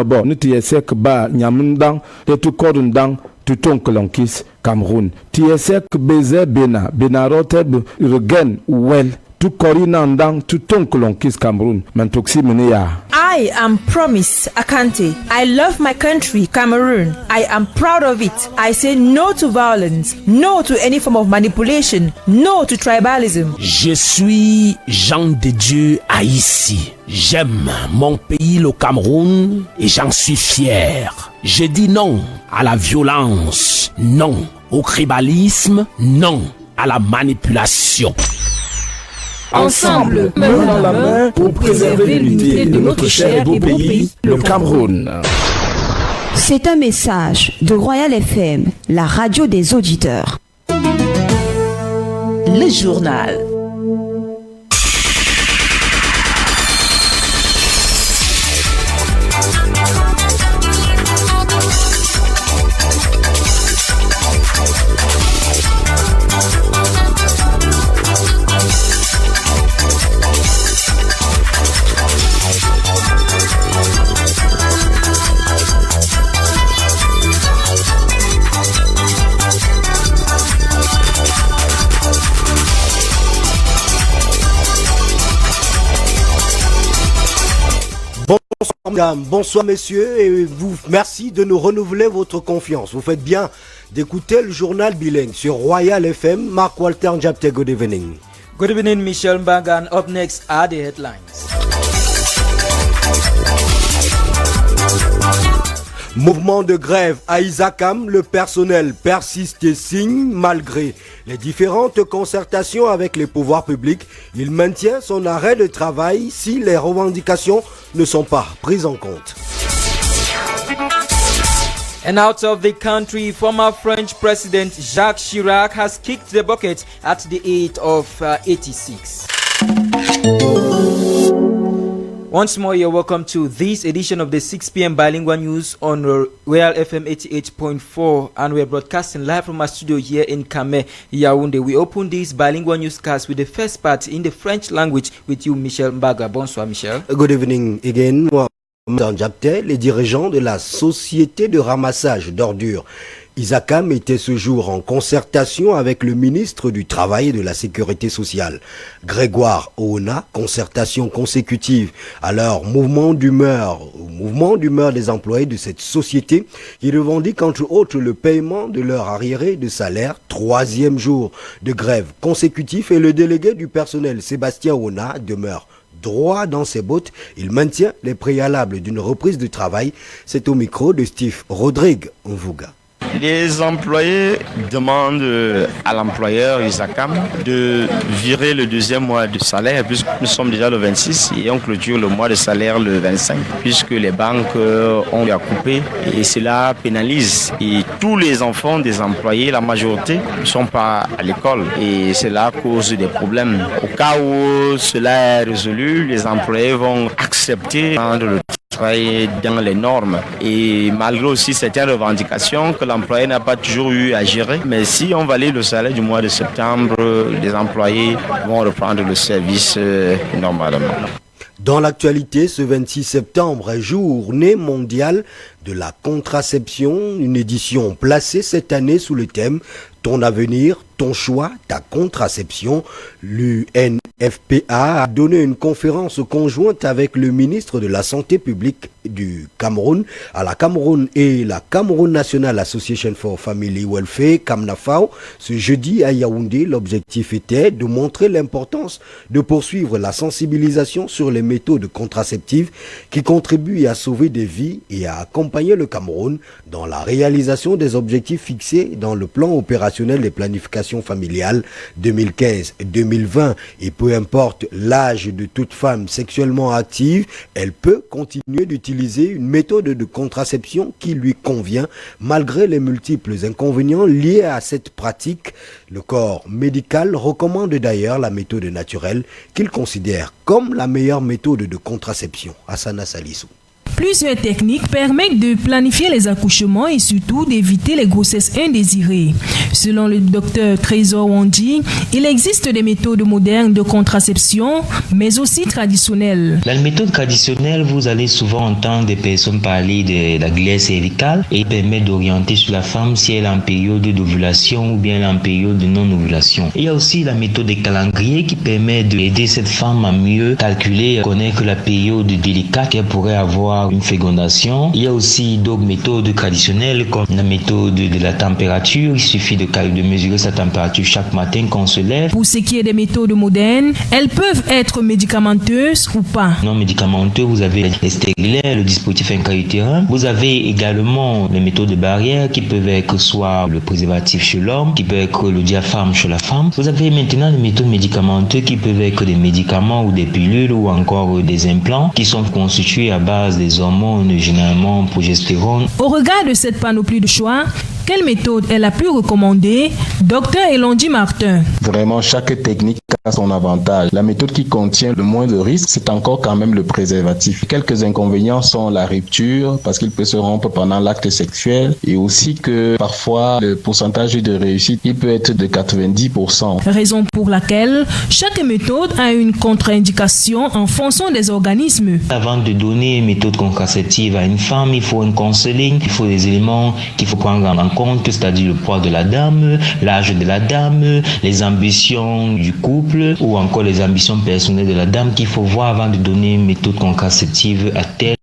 Bon, nous tiesek ba nyamundang de tu kodundang tu tonkolonkis Cameroun. Tiesek beze benarote regen wel tu korinandang tu tonkolonkis Cameroun. Mantoksi menia. I am Promise Akante. I love my country, Cameroon. I am proud of it. I say no to violence, no to any form of manipulation, no to tribalism. Je suis Jean de Dieu Haïti. J'aime mon pays, le Cameroun, et j'en suis fier. Je dis non à la violence, non au tribalisme, non à la manipulation. Ensemble, main dans la main, pour préserver l'unité de notre cher et beau pays, le Cameroun. C'est un message de Royal FM, la radio des auditeurs. Le journal. Bonsoir messieurs et vous merci de nous renouveler votre confiance. Vous faites bien d'écouter le journal bilingue sur Royal FM. Mark Walter Njapte, good evening. Good evening, Michel Mbangan. Up next are the headlines. Mouvement de grève à Isakam, le personnel persiste et signe malgré les différentes concertations avec les pouvoirs publics. Il maintient son arrêt de travail si les revendications ne sont pas prises en compte. And out of the country, former French President Jacques Chirac has kicked the bucket at the age of 86. Once more, you're welcome to this edition of the 6 p.m. Bilingual News on Royal FM 88.4, and we're broadcasting live from our studio here in Kame, Yaoundé. We open this bilingual newscast with the first part in the French language with you, Michel Mbaga. Bonsoir, Michel. Good evening again. Dans Japte, les dirigeants de la société de ramassage d'ordures Isakam était ce jour en concertation avec le ministre du Travail et de la Sécurité sociale, Grégoire Oona, concertation consécutive à leur mouvement d'humeur des employés de cette société qui revendique entre autres le paiement de leur arriéré de salaire, 3e jour de grève consécutif, et le délégué du personnel Sébastien Oona demeure droit dans ses bottes. Il maintient les préalables d'une reprise du travail. C'est au micro de Steve Rodrigue Mvuga. Les employés demandent à l'employeur Isakam de virer le 2e mois de salaire, puisque nous sommes déjà le 26 et on clôture le mois de salaire le 25, puisque les banques ont à couper et cela pénalise. Et tous les enfants des employés, la majorité, ne sont pas à l'école et cela cause des problèmes. Au cas où cela est résolu, les employés vont accepter de prendre le travailler dans les normes, et malgré aussi certaines revendications que l'employé n'a pas toujours eu à gérer. Mais si on valide le salaire du mois de septembre, les employés vont reprendre le service normalement. Dans l'actualité, ce 26 septembre est journée mondiale de la contraception, une édition placée cette année sous le thème « Ton avenir, ton choix, ta contraception ». L'UNFPA a donné une conférence conjointe avec le ministre de la Santé publique du Cameroun à la Cameroun et la Cameroun National Association for Family Welfare, CAMNAFAO, ce jeudi à Yaoundé. L'objectif était de montrer l'importance de poursuivre la sensibilisation sur les méthodes contraceptives qui contribuent à sauver des vies et à accompagner le Cameroun dans la réalisation des objectifs fixés dans le plan opérationnel des planifications familiales 2015-2020. Et peu importe l'âge de toute femme sexuellement active, elle peut continuer d'utiliser une méthode de contraception qui lui convient malgré les multiples inconvénients liés à cette pratique. Le corps médical recommande d'ailleurs la méthode naturelle qu'il considère comme la meilleure méthode de contraception. Hassana Salissou. Plusieurs techniques permettent de planifier les accouchements et surtout d'éviter les grossesses indésirées. Selon le docteur Trésor Wandi, il existe des méthodes modernes de contraception, mais aussi traditionnelles. Dans la méthode traditionnelle, vous allez souvent entendre des personnes parler de la glande cervicale et permet d'orienter sur la femme si elle est en période d'ovulation ou bien elle est en période de non-ovulation. Il y a aussi la méthode des calendriers qui permet d'aider cette femme à mieux calculer, connaître la période délicate qu'elle pourrait avoir une fécondation. Il y a aussi d'autres méthodes traditionnelles comme la méthode de la température. Il suffit de mesurer sa température chaque matin quand on se lève. Pour ce qui est des méthodes modernes, elles peuvent être médicamenteuses ou pas. Non médicamenteux, vous avez les stérilet, le dispositif intra-utérin. Vous avez également les méthodes de barrière qui peuvent être soit le préservatif chez l'homme, qui peut être le diaphragme chez la femme. Vous avez maintenant les méthodes médicamenteuses qui peuvent être des médicaments ou des pilules ou encore des implants qui sont constitués à base des hormones, généralement progestérone. Au regard de cette panoplie de choix, quelle méthode est la plus recommandée? Docteur Elondi Martin. Vraiment, chaque technique a son avantage. La méthode qui contient le moins de risques, c'est encore quand même le préservatif. Quelques inconvénients sont la rupture, parce qu'il peut se rompre pendant l'acte sexuel, et aussi que parfois le pourcentage de réussite, il peut être de 90%. Raison pour laquelle chaque méthode a une contre-indication en fonction des organismes. Avant de donner une méthode contraceptive à une femme, il faut un counseling, il faut des éléments qu'il faut prendre en compte, c'est-à-dire le poids de la dame, l'âge de la dame, les ambitions du couple ou encore les ambitions personnelles de la dame qu'il faut voir avant de donner une méthode contraceptive à telle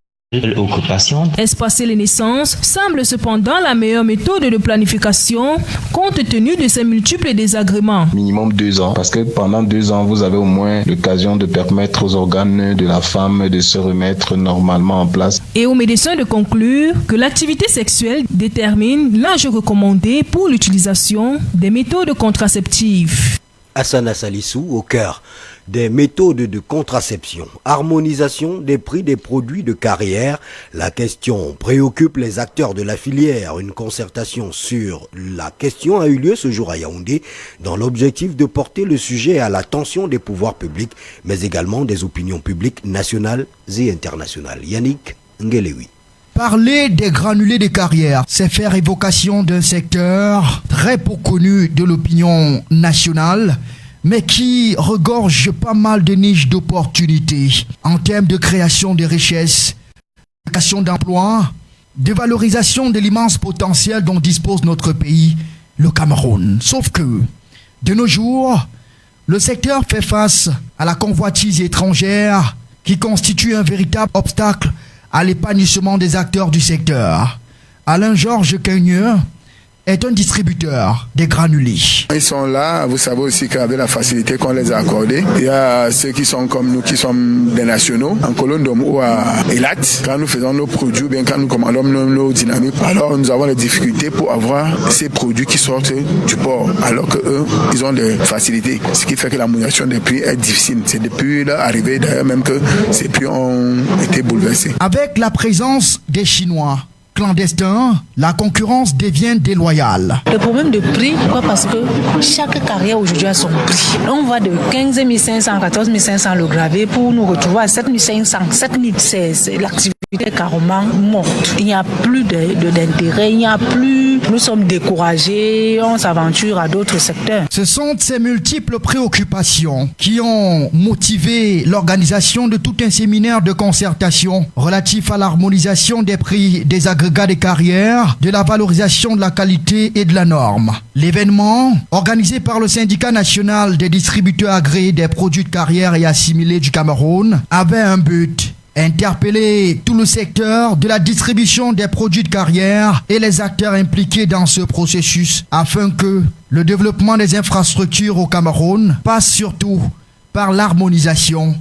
autre patiente. Espacer les naissances semble cependant la meilleure méthode de planification compte tenu de ces multiples désagréments. Minimum 2 ans, parce que pendant 2 ans, vous avez au moins l'occasion de permettre aux organes de la femme de se remettre normalement en place. Et aux médecins de conclure que l'activité sexuelle détermine l'âge recommandé pour l'utilisation des méthodes contraceptives. Hassana Salissou au cœur des méthodes de contraception, harmonisation des prix des produits de carrière. La question préoccupe les acteurs de la filière. Une concertation sur la question a eu lieu ce jour à Yaoundé dans l'objectif de porter le sujet à l'attention des pouvoirs publics, mais également des opinions publiques nationales et internationales. Yannick Ngelewi. Parler des granulés de carrière, c'est faire évocation d'un secteur très peu connu de l'opinion nationale, mais qui regorge pas mal de niches d'opportunités en termes de création de richesses, de création d'emplois, de valorisation de l'immense potentiel dont dispose notre pays, le Cameroun. Sauf que, de nos jours, le secteur fait face à la convoitise étrangère qui constitue un véritable obstacle à l'épanouissement des acteurs du secteur. Alain-Georges Cagneux est un distributeur des granulés. Ils sont là, vous savez aussi qu'avec la facilité qu'on les a accordée, il y a ceux qui sont comme nous, qui sont des nationaux, en Colondom ou à Elat. Quand nous faisons nos produits, bien quand nous commandons nos dynamiques, alors nous avons des difficultés pour avoir ces produits qui sortent du port, alors qu'eux, ils ont des facilités. Ce qui fait que la modulation des prix est difficile. C'est depuis l'arrivée d'ailleurs même que ces prix ont été bouleversés. Avec la présence des Chinois clandestins, la concurrence devient déloyale. Le problème de prix, pourquoi? Parce que chaque carrière aujourd'hui a son prix. On va de 15 500, 14 500 le gravé pour nous retrouver à 7 500. 7 000, c'est l'activité carrément morte. Il n'y a plus d'intérêt, il n'y a plus... Nous sommes découragés, on s'aventure à d'autres secteurs. Ce sont ces multiples préoccupations qui ont motivé l'organisation de tout un séminaire de concertation relatif à l'harmonisation des prix des agrégats de carrière, de la valorisation de la qualité et de la norme. L'événement, organisé par le syndicat national des distributeurs agréés des produits de carrière et assimilés du Cameroun, avait un but: interpeller tout le secteur de la distribution des produits de carrière et les acteurs impliqués dans ce processus afin que le développement des infrastructures au Cameroun passe surtout par l'harmonisation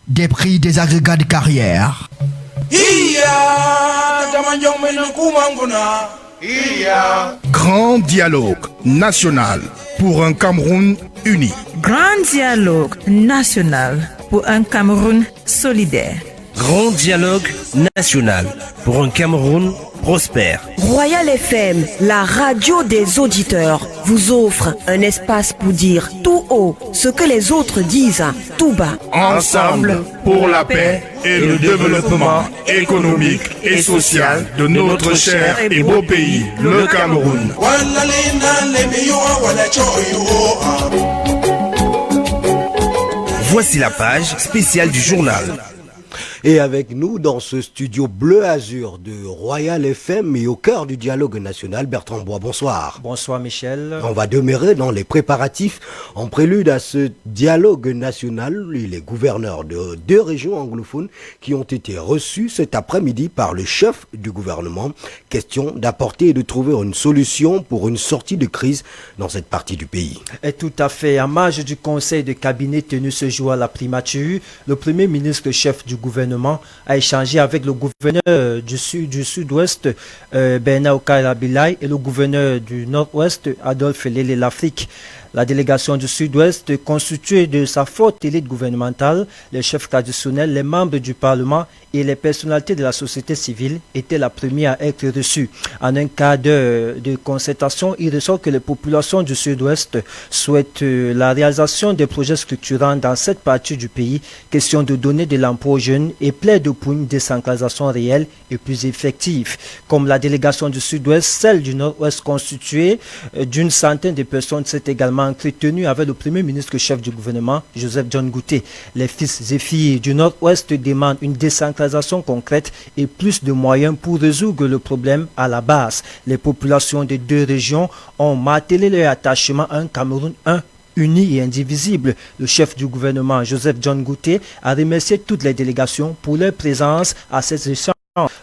des prix des agrégats de carrière. Grand dialogue national pour un Cameroun uni. Grand dialogue national pour un Cameroun solidaire. Grand dialogue national pour un Cameroun prospère. Royal FM, la radio des auditeurs, vous offre un espace pour dire tout haut ce que les autres disent tout bas. Ensemble pour la paix et le développement économique et social de notre cher et beau pays, le Cameroun. Voici la page spéciale du journal. Et avec nous dans ce studio bleu-azur de Royal FM et au cœur du dialogue national, Bertrand Bois, bonsoir. Bonsoir Michel. On va demeurer dans les préparatifs en prélude à ce dialogue national et les gouverneurs de 2 régions anglophones qui ont été reçus cet après-midi par le chef du gouvernement. Question d'apporter et de trouver une solution pour une sortie de crise dans cette partie du pays. Et tout à fait. En marge du conseil de cabinet tenu ce jour à la primature, le premier ministre chef du gouvernement a échangé avec le gouverneur du sud-ouest Bernard Okarabilai et le gouverneur du nord-ouest Adolphe Lélé Lafrique. La délégation du Sud-Ouest, constituée de sa forte élite gouvernementale, les chefs traditionnels, les membres du Parlement et les personnalités de la société civile, étaient la première à être reçues. En un cadre de concertation, il ressort que les populations du Sud-Ouest souhaitent la réalisation des projets structurants dans cette partie du pays, question de donner de l'emploi aux jeunes et plaide pour une décentralisation réelle et plus effective. Comme la délégation du Sud-Ouest, celle du Nord-Ouest constituée d'une centaine de personnes s'est également entretenu avec le premier ministre chef du gouvernement, Joseph John Gouté. Les fils et filles du Nord-Ouest demandent une décentralisation concrète et plus de moyens pour résoudre le problème à la base. Les populations des 2 régions ont martelé leur attachement à un Cameroun uni et indivisible. Le chef du gouvernement, Joseph John Gouté, a remercié toutes les délégations pour leur présence à ces échanges.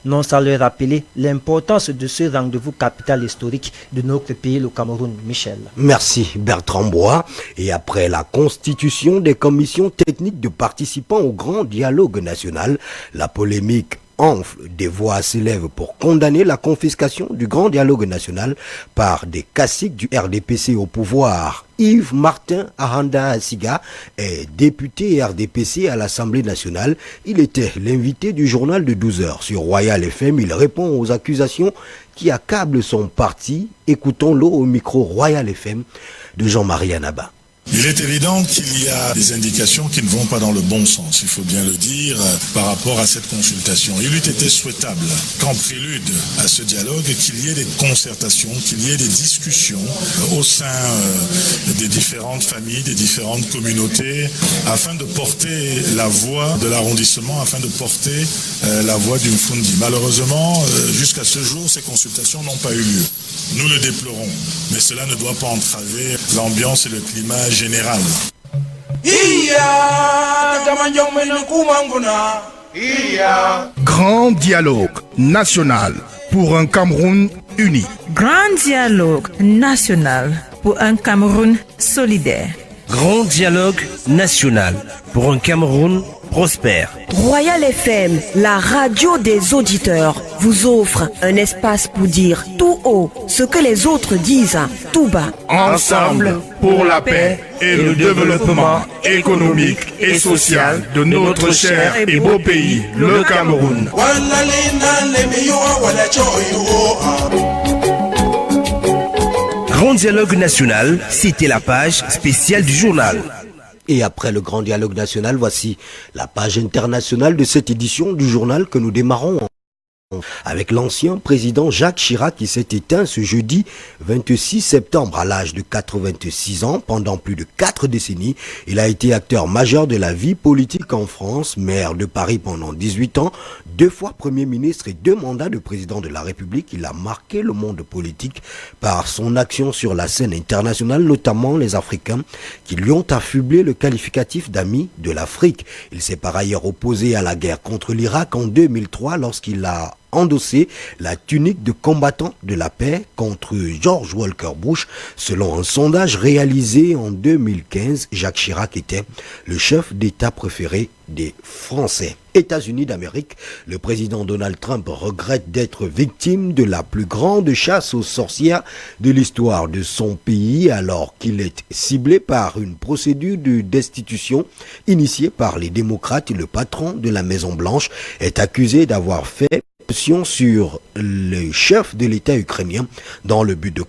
Non sans leur rappeler l'importance de ce rendez-vous capital historique de notre pays, le Cameroun. Michel. Merci Bertrand Bois. Et après la constitution des commissions techniques de participants au grand dialogue national, la polémique enfle, des voix s'élèvent pour condamner la confiscation du grand dialogue national par des caciques du RDPC au pouvoir. Yves Martin Ahanda Asiga est député RDPC à l'Assemblée nationale. Il était l'invité du journal de 12h sur Royal FM. Il répond aux accusations qui accablent son parti. Écoutons-le au micro Royal FM de Jean-Marie Anaba. Il est évident qu'il y a des indications qui ne vont pas dans le bon sens, il faut bien le dire, par rapport à cette consultation. Il eût été souhaitable qu'en prélude à ce dialogue, qu'il y ait des concertations, qu'il y ait des discussions au sein des différentes familles, des différentes communautés, afin de porter la voix de l'arrondissement, afin de porter la voix du Mfundi. Malheureusement, jusqu'à ce jour, ces consultations n'ont pas eu lieu. Nous le déplorons, mais cela ne doit pas entraver l'ambiance et le climat général. Grand dialogue national pour un Cameroun uni. Grand dialogue national pour un Cameroun solidaire. Grand dialogue national pour un Cameroun prospère. Royal FM, la radio des auditeurs, vous offre un espace pour dire tout haut ce que les autres disent tout bas. Ensemble pour la paix et le développement économique et social de notre cher et beau pays, le Cameroun. Grand dialogue national, c'était la page spéciale du journal. Et après le grand dialogue national, voici la page internationale de cette édition du journal que nous démarrons avec l'ancien président Jacques Chirac qui s'est éteint ce jeudi 26 septembre à l'âge de 86 ans. Pendant plus de 4 décennies, il a été acteur majeur de la vie politique en France, maire de Paris pendant 18 ans, 2 fois Premier ministre et 2 mandats de président de la République. Il a marqué le monde politique par son action sur la scène internationale, notamment les Africains qui lui ont affublé le qualificatif d'ami de l'Afrique. Il s'est par ailleurs opposé à la guerre contre l'Irak en 2003 lorsqu'il a endossé la tunique de combattant de la paix contre George Walker Bush. Selon un sondage réalisé en 2015, Jacques Chirac était le chef d'État préféré des Français. États-Unis d'Amérique, le président Donald Trump regrette d'être victime de la plus grande chasse aux sorcières de l'histoire de son pays alors qu'il est ciblé par une procédure de destitution initiée par les démocrates. Le patron de la Maison-Blanche est accusé d'avoir fait pression sur le chef de l'État ukrainien dans le but de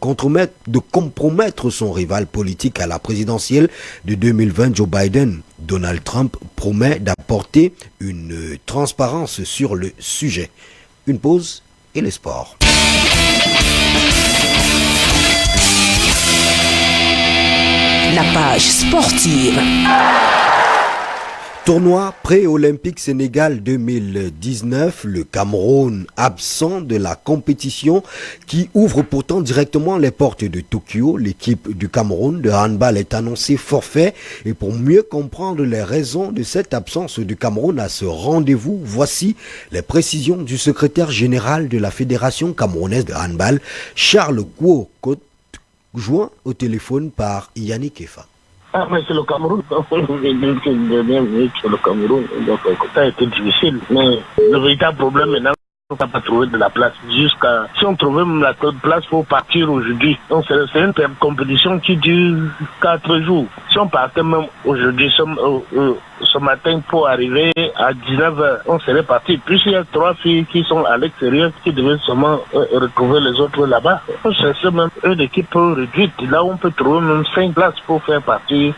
compromettre son rival politique à la présidentielle de 2020, Joe Biden. Donald Trump promet d'apporter une transparence sur le sujet. Une pause et les sports. La page sportive. Tournoi pré-olympique Sénégal 2019, le Cameroun absent de la compétition qui ouvre pourtant directement les portes de Tokyo. L'équipe du Cameroun de handball est annoncée forfait et pour mieux comprendre les raisons de cette absence du Cameroun à ce rendez-vous, voici les précisions du secrétaire général de la Fédération camerounaise de handball, Charles Kwo, joint au téléphone par Yannick Efa. Ah, mais c'est le Cameroun. Bienvenue sur le Cameroun. Donc, ça a été difficile. Mais le véritable problème maintenant, on n'a pas trouvé de la place. Si on trouvait même la place pour partir aujourd'hui. Donc, c'est une compétition qui dure 4 jours. Si on partait même aujourd'hui, ce matin pour arriver à 19h, on serait parti. Puis il y a 3 filles qui sont à l'extérieur qui devaient seulement retrouver les autres là-bas. On cherche même une équipe réduite. Là, on peut trouver même 5 places pour faire partir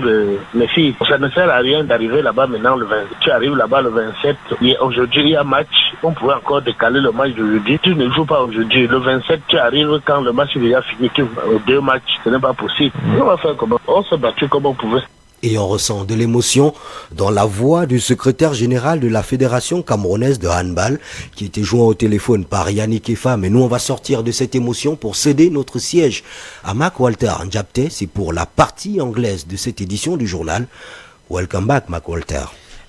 les filles. Ça ne sert à rien d'arriver là-bas maintenant le 20. Tu arrives là-bas le 27. Et aujourd'hui, il y a match. On pourrait encore décaler le match d'aujourd'hui. Tu ne joues pas aujourd'hui. Le 27, tu arrives quand le match est déjà fini. Tu joues 2 matchs. Ce n'est pas possible. On va faire comment? On s'est battu comme on pouvait. Et on ressent de l'émotion dans la voix du secrétaire général de la Fédération camerounaise de handball qui était joint au téléphone par Yannick Efa. Mais nous, on va sortir de cette émotion pour céder notre siège à Mac Walter Njapte. C'est pour la partie anglaise de cette édition du journal. Welcome back, Mac Walter.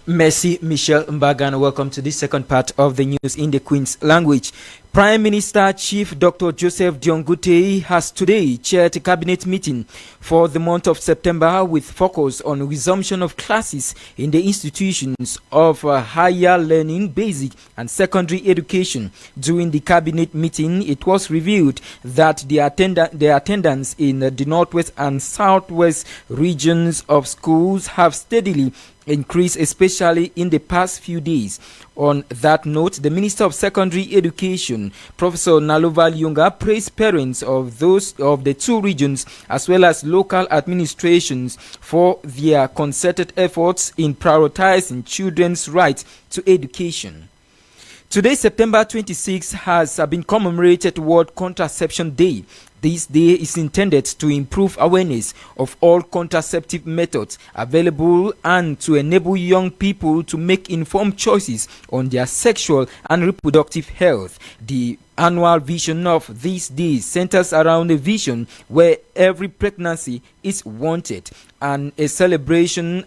Merci, Michel Mbagan. Welcome to this second part of the news in the Queen's language. Prime Minister Chief Dr. Joseph Diongute has today chaired a cabinet meeting for the month of September with focus on resumption of classes in the institutions of higher learning, basic and secondary education. During the cabinet meeting, it was revealed that the attendance in the northwest and southwest regions of schools have steadily increased, especially in the past few days. On that note, the Minister of Secondary Education, Professor Nalova Lyunga, praised parents of the 2 regions as well as local administrations for their concerted efforts in prioritizing children's right to education. Today, September 26, has been commemorated World Contraception Day. This day is intended to improve awareness of all contraceptive methods available and to enable young people to make informed choices on their sexual and reproductive health. The annual vision of these days centers around a vision where every pregnancy is wanted, and the celebration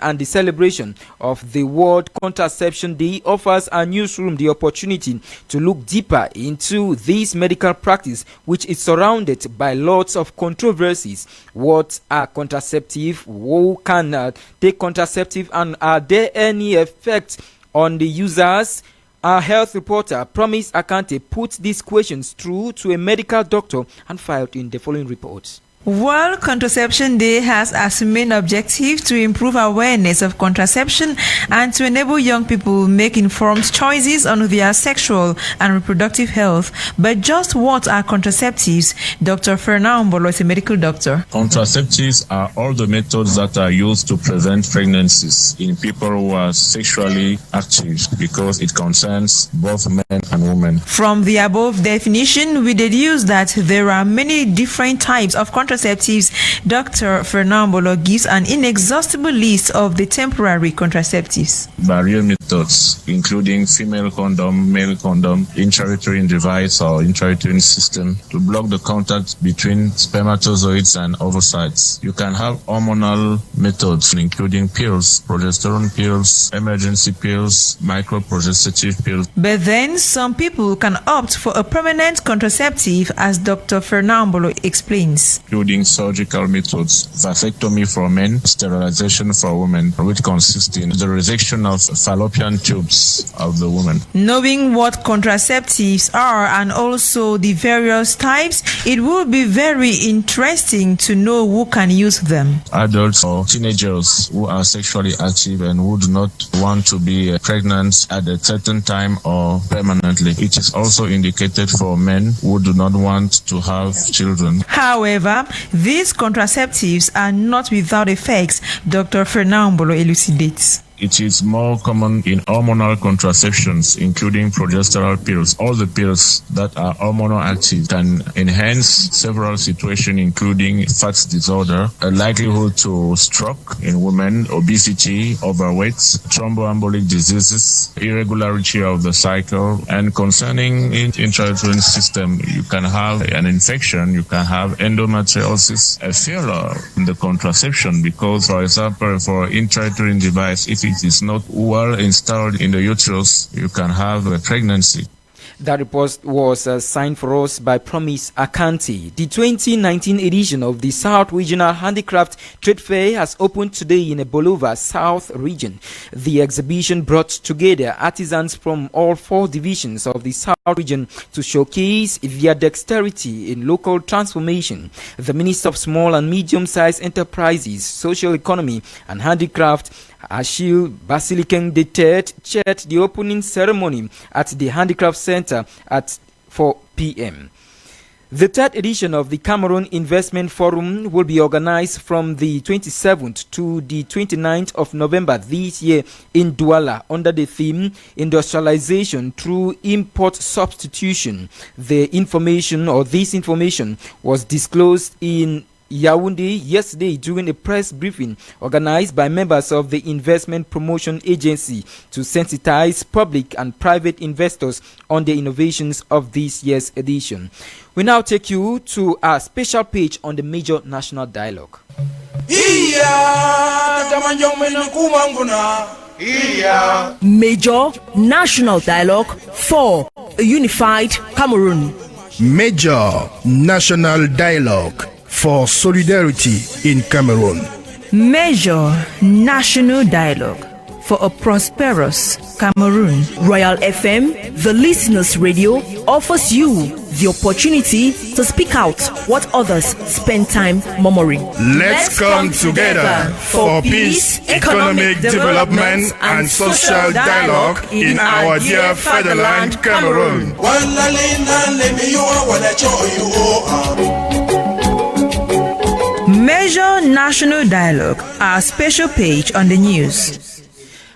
of the World Contraception Day offers our newsroom the opportunity to look deeper into this medical practice, which is surrounded by lots of controversies. What are contraceptive? Who can take contraceptive, and are there any effects on the users? Our health reporter, Promise Akante, put these questions through to a medical doctor and filed in the following report. World Contraception Day has as main objective to improve awareness of contraception and to enable young people make informed choices on their sexual and reproductive health. But just what are contraceptives? Dr. Fernand Mbolo is a medical doctor. Contraceptives are all the methods that are used to prevent pregnancies in people who are sexually active, because it concerns both men and women. From the above definition, we deduce that there are many different types of contraceptives contraceptives, Dr. Fernambolo gives an inexhaustible list of the temporary contraceptives. Barrier methods, including female condom, male condom, intrauterine device or intrauterine system to block the contact between spermatozoids and ovocytes. You can have hormonal methods, including pills, progesterone pills, emergency pills, microprogestative pills. But then some people can opt for a permanent contraceptive, as Dr. Fernambolo explains. Including surgical methods, vasectomy for men, sterilization for women, which consists in the resection of fallopian tubes of the woman. Knowing what contraceptives are and also the various types, it will be very interesting to know who can use them. Adults or teenagers who are sexually active and who do not want to be pregnant at a certain time or permanently. It is also indicated for men who do not want to have children. However, these contraceptives are not without effects, Dr. Fernambolo elucidates. It is more common in hormonal contraceptions, including progesterone pills. All the pills that are hormonal active can enhance several situations, including fat disorder, a likelihood to stroke in women, obesity, overweight, thromboembolic diseases, irregularity of the cycle. And concerning intrauterine system, you can have an infection, you can have endometriosis, a failure in the contraception, because, for example, for intrauterine device, if it is not well installed in the uterus, you can have a pregnancy. That report was signed for us by Promise Akanti. The 2019 edition of the South Regional Handicraft Trade Fair has opened today in Bolova, South Region. The exhibition brought together artisans from all 4 divisions of the South Region to showcase their dexterity in local transformation. The Minister of Small and Medium-Sized Enterprises, Social Economy and Handicraft, Achille Basilikeng III, chaired the opening ceremony at the Handicraft Center at 4 p.m. The 3rd edition of the Cameroon Investment Forum will be organized from the 27th to the 29th of November this year in Douala under the theme Industrialization Through Import Substitution. This information was disclosed in Yaoundé yesterday during a press briefing organized by members of the Investment Promotion Agency to sensitize public and private investors on the innovations of this year's edition. We now take you to our special page on the Major National Dialogue. Major National Dialogue for a Unified Cameroon. Major National Dialogue for solidarity in Cameroon. Major National Dialogue for a prosperous Cameroon. Royal FM, the listeners' radio, offers you the opportunity to speak out what others spend time murmuring. Let's come together for peace, economic development, and social dialogue in our dear fatherland, Cameroon. Major National Dialogue, our special page on the news.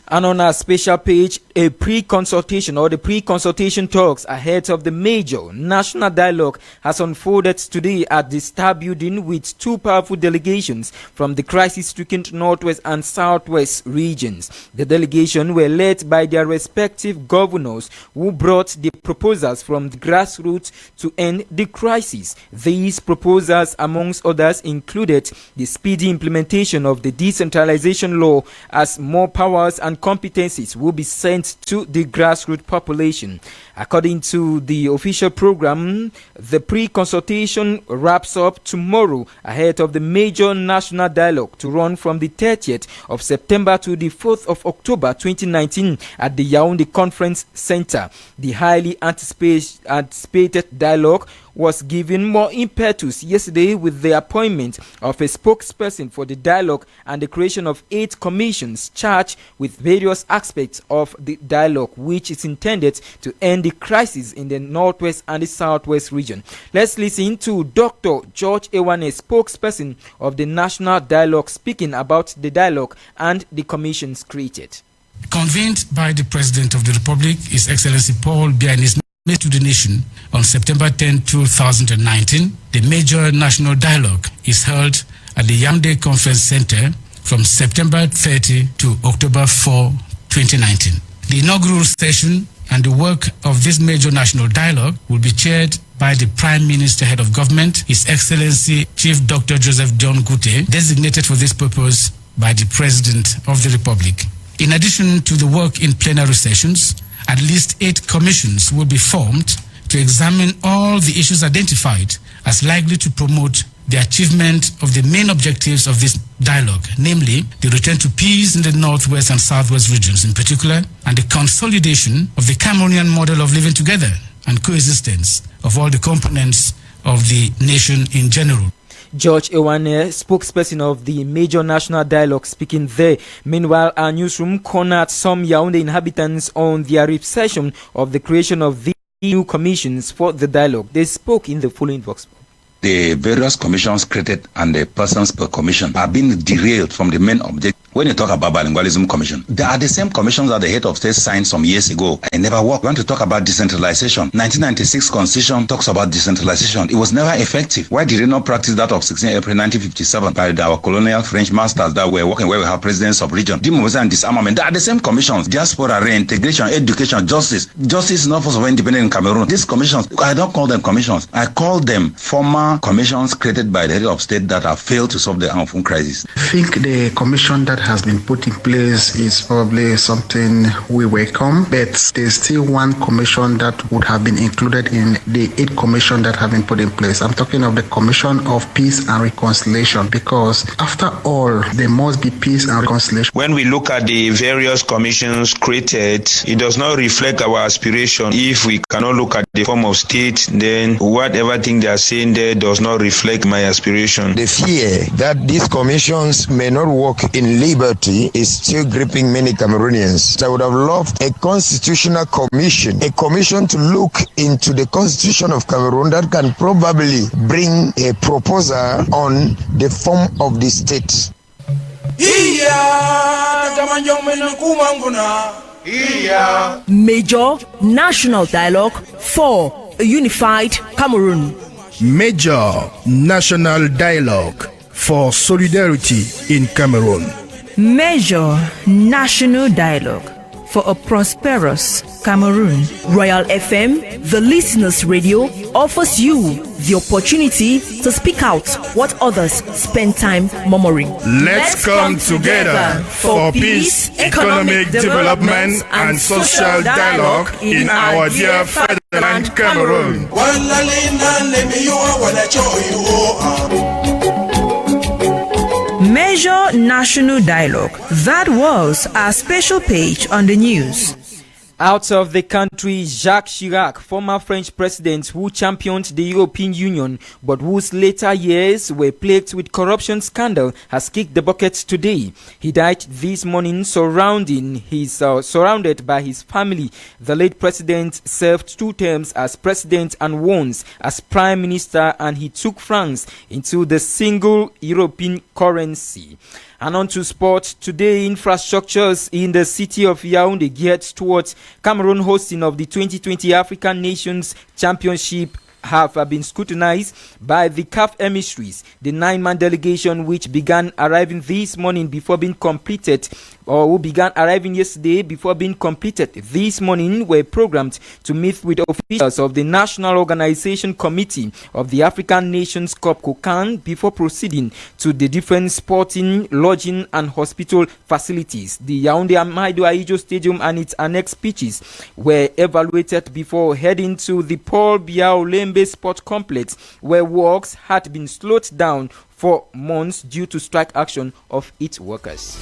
And on our special page, the pre-consultation talks ahead of the Major National Dialogue has unfolded today at the Star Building with 2 powerful delegations from the crisis-stricken Northwest and Southwest regions. The delegation were led by their respective governors who brought the proposals from the grassroots to end the crisis. These proposals, amongst others, included the speedy implementation of the decentralization law as more powers and competencies will be sent to the grassroots population. According to the official program, the pre-consultation wraps up tomorrow ahead of the Major National Dialogue to run from the 30th of September to the 4th of October 2019 at the Yaoundé Conference Center. The highly anticipated dialogue was given more impetus yesterday with the appointment of a spokesperson for the dialogue and the creation of 8 commissions charged with various aspects of the dialogue, which is intended to end the crisis in the Northwest and the Southwest region. Let's listen to Dr. George Ewane, spokesperson of the National Dialogue, speaking about the dialogue and the commissions created. Convened by the President of the Republic, His Excellency Paul Biya, made to the nation on September 10, 2019, the major national dialogue is held at the Yaoundé Conference Center from September 30 to October 4, 2019. The inaugural session and the work of this major national dialogue will be chaired by the Prime Minister, Head of Government, His Excellency Chief Dr. Joseph John Gute, designated for this purpose by the President of the Republic. In addition to the work in plenary sessions, at least 8 commissions will be formed to examine all the issues identified as likely to promote the achievement of the main objectives of this dialogue, namely the return to peace in the Northwest and Southwest regions in particular, and the consolidation of the Cameroonian model of living together and coexistence of all the components of the nation in general. George Ewane, spokesperson of the major national dialogue, speaking there. Meanwhile, our newsroom cornered some Yaoundé inhabitants on their reception of the creation of the new commissions for the dialogue. They spoke in the following vox. The various commissions created and the persons per commission are being derailed from the main objective. When you talk about bilingualism commission, they are the same commissions that the head of state signed some years ago. It never worked. We want to talk about decentralization. 1996 constitution talks about decentralization. It was never effective. Why did they not practice that of 16 April 1957 by our colonial French masters that were working where we have presidents of region? Demobilization and disarmament. They are the same commissions. Diaspora, reintegration, education, justice. Justice is not force of independence in Cameroon. These commissions, I don't call them commissions. I call them former commissions created by the head of state that have failed to solve the Anfung crisis. I think the commission that has been put in place is probably something we welcome, but there's still one commission that would have been included in the 8 commission that have been put in place. I'm talking of the Commission of Peace and Reconciliation, because after all, there must be peace and reconciliation. When we look at the various commissions created, it does not reflect our aspiration. If we cannot look at the form of state, then whatever thing they are saying there does not reflect my aspiration. The fear that these commissions may not work in liberty is still gripping many Cameroonians. I would have loved a constitutional commission, a commission to look into the constitution of Cameroon that can probably bring a proposal on the form of the state. Major National Dialogue for a Unified Cameroon. Major National Dialogue for Solidarity in Cameroon. Major National Dialogue for a prosperous Cameroon. Royal FM, the listeners' radio, offers you the opportunity to speak out what others spend time murmuring. Let's come together for peace, economic development, and social dialogue in our dear fatherland, Cameroon. Major National Dialogue. That was our special page on the news. Out of the country, Jacques Chirac, former French president who championed the European Union but whose later years were plagued with corruption scandal, has kicked the bucket today. He died this morning surrounded by his family. The late president served 2 terms as president and once as prime minister, and he took France into the single European currency. And on to sport. Today, infrastructures in the city of Yaoundé geared towards Cameroon hosting of the 2020 African Nations Championship have been scrutinized by the CAF emissaries. The 9-man delegation, which began arriving this morning before being completed, or who began arriving yesterday before being completed this morning, were programmed to meet with officials of the National Organization Committee of the African Nations Cup COCAN before proceeding to the different sporting, lodging and hospital facilities. The Yaoundé Ahmadou Ahidjo Stadium and its annex pitches were evaluated before heading to the Paul Biya Olembe Sport Complex, where works had been slowed down for months due to strike action of its workers.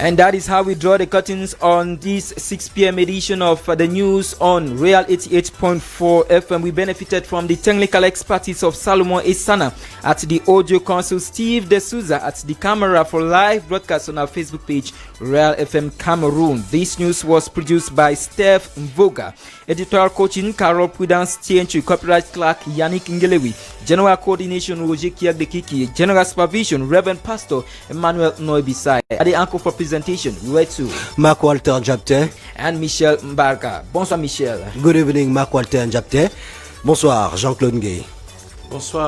And that is how we draw the curtains on this 6 p.m. edition of the news on Real 88.4 FM. We benefited from the technical expertise of Salomon Esana at the audio console, Steve D'Souza at the camera for live broadcast on our Facebook page, Real FM Cameroon. This news was produced by Steph Mvoga. Editorial coaching, Carol Prudence Tienchu. Copyright clerk, Yannick Ngelewi. General coordination, Roger Kiagdekiki. General supervision, Reverend Pastor Emmanuel Noibisai. At the anchor for presentation, we were to Mark Walter Njapte and Michel Mbarka. Bonsoir Michel. Good evening, Mark Walter Njapte. Bonsoir Jean-Claude Nguyen. Bonsoir.